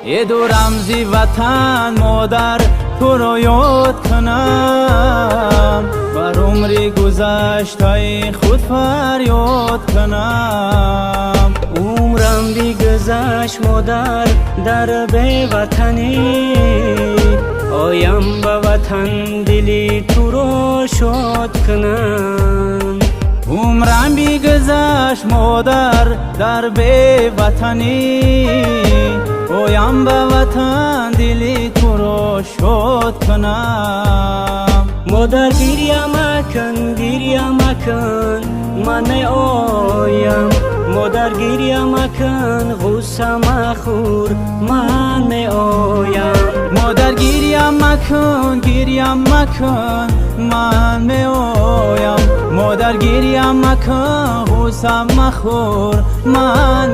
یه دو رمزی وطن مادر تو رو یاد کنم، بر عمری گذشته خود فریاد کنم. عمرم بیگذشت مادر در بی وطنی، آیم به وطن دلی تو رو شاد کنم. عمرم بیگذشت مادر در بی وطنی، آیم به وطن دلی تو رو شاد کنم. مادر گریه مکن من آیم، مادر گریه مکن غصه مخور من آیم. مادر گریه مکن من می آیم، مادر گریه مکن غصه مخور من